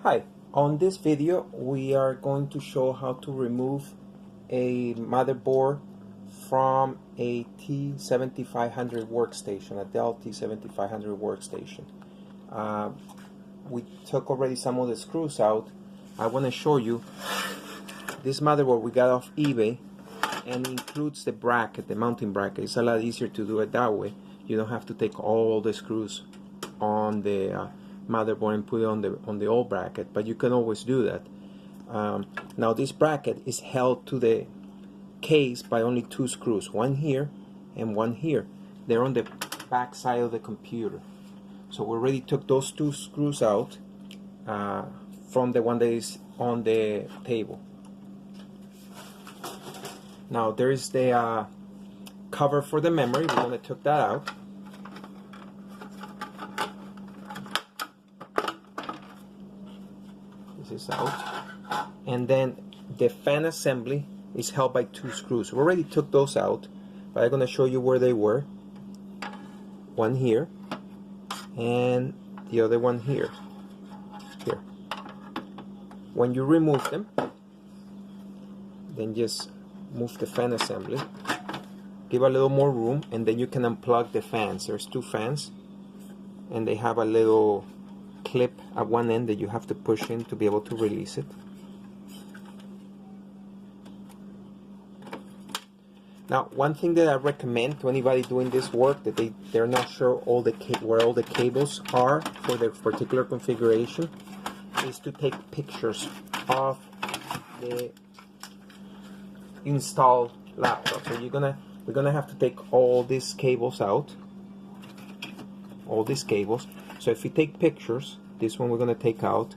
Hi, on this video we are going to show how to remove a motherboard from a T7500 workstation, a Dell T7500 workstation. We took already some of the screws out. I want to show you this motherboard we got off eBay, and includes the bracket, the mounting bracket. It's a lot easier to do it that way. You don't have to take all the screws on the motherboard and put it on the old bracket, but you can always do that. Now this bracket is held to the case by only two screws, one here and one here. They're on the back side of the computer. So we already took those two screws out from the one that is on the table. Now there is the cover for the memory. We're going to take that out. This is out. And then the fan assembly is held by two screws. We already took those out, but I'm going to show you where they were. One here and the other one here. When you remove them, then just move the fan assembly, give a little more room, and then you can unplug the fans. There's two fans and they have a little clip at one end that you have to push in to be able to release it. Now, one thing that I recommend to anybody doing this work that they're not sure where all the cables are for their particular configuration is to take pictures of the installed laptop. So we're gonna have to take all these cables out, all these cables. So if you take pictures, this one we're gonna take out,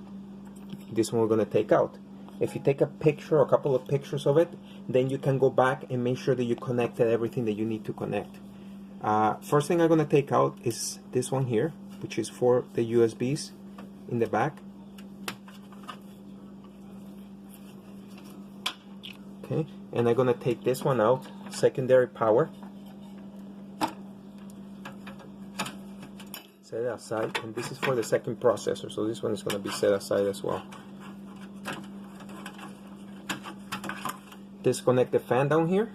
this one we're gonna take out. If you take a picture or a couple of pictures of it, then you can go back and make sure that you connected everything that you need to connect. First thing I'm gonna take out is this one here, which is for the USBs in the back. Okay, and I'm gonna take this one out, secondary power. Set it aside, and this is for the second processor, so this one is gonna be set aside as well. Disconnect the fan down here,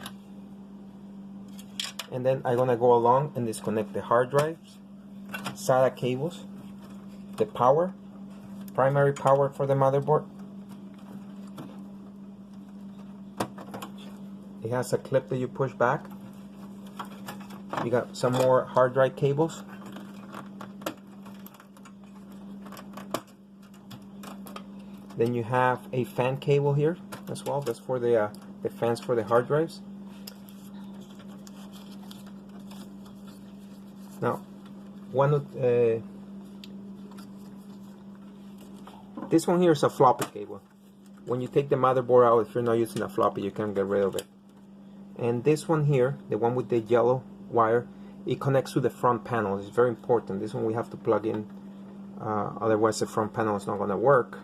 and then I'm gonna go along and disconnect the hard drives, SATA cables, the power, primary power for the motherboard. It has a clip that you push back. You got some more hard drive cables. Then you have a fan cable here as well. That's for the fans for the hard drives. Now, this one here is a floppy cable. When you take the motherboard out, if you're not using a floppy, you can get rid of it. And this one here, the one with the yellow wire, it connects to the front panel. It's very important. This one we have to plug in, otherwise the front panel is not going to work.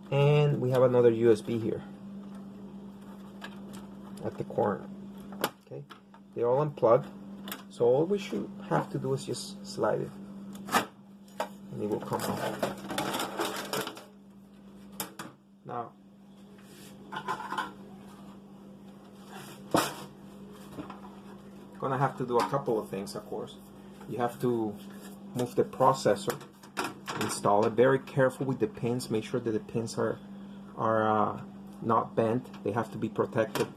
And we have another USB here at the corner. Okay, they're all unplugged, so all we should have to do is just slide it and it will come off. Now, gonna have to do a couple of things, of course. You have to move the processor, install it. Very careful with the pins. Make sure that the pins are not bent. They have to be protected.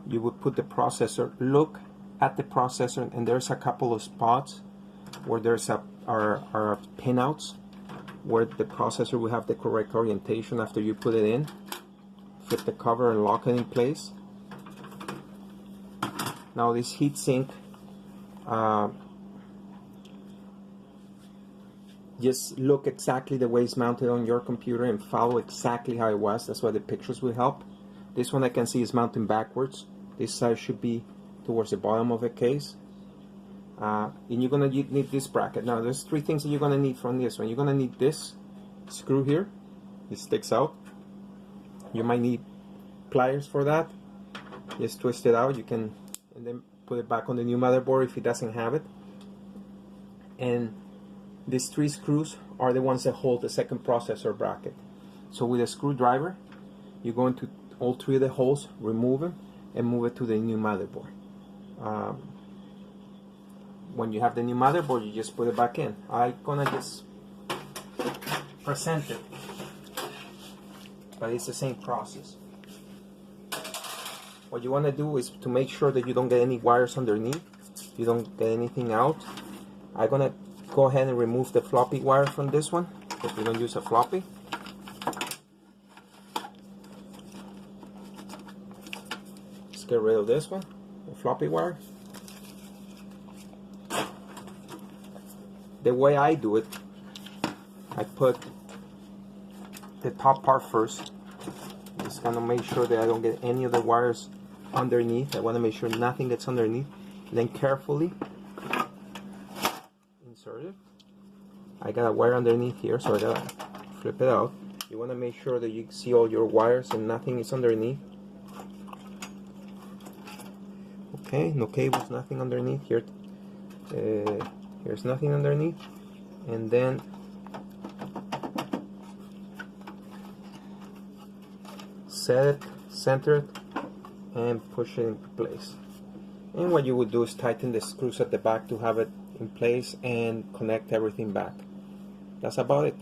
You would put the processor, look at the processor, and there's a couple of spots where there's are pinouts where the processor will have the correct orientation after you put it in. Flip the cover and lock it in place. Now this heatsink, just look exactly the way it's mounted on your computer and follow exactly how it was. That's why the pictures will help. This one I can see is mounting backwards. This side should be towards the bottom of the case. And you're gonna need this bracket. Now there's three things that you're gonna need from this one. You're gonna need this screw here. It sticks out. You might need pliers for that. Just twist it out. You can and then put it back on the new motherboard if it doesn't have it. And these 3 screws are the ones that hold the second processor bracket. So with a screwdriver, you go into all 3 of the holes, remove them, and move it to the new motherboard. When you have the new motherboard, you just put it back in. I'm gonna just present it, but it's the same process. What you want to do is to make sure that you don't get any wires underneath, you don't get anything out. I'm gonna go ahead and remove the floppy wire from this one, because we don't use a floppy. Let's get rid of this one, the floppy wire. The way I do it, I put the top part first. Just gonna make sure that I don't get any of the wires underneath. I want to make sure nothing gets underneath. Then carefully insert it. I got a wire underneath here, so I gotta flip it out. You want to make sure that you see all your wires and nothing is underneath. Okay, no cables, nothing underneath here. Here's nothing underneath, and then set it, center it, and push it into place. And what you would do is tighten the screws at the back to have it in place and connect everything back. That's about it.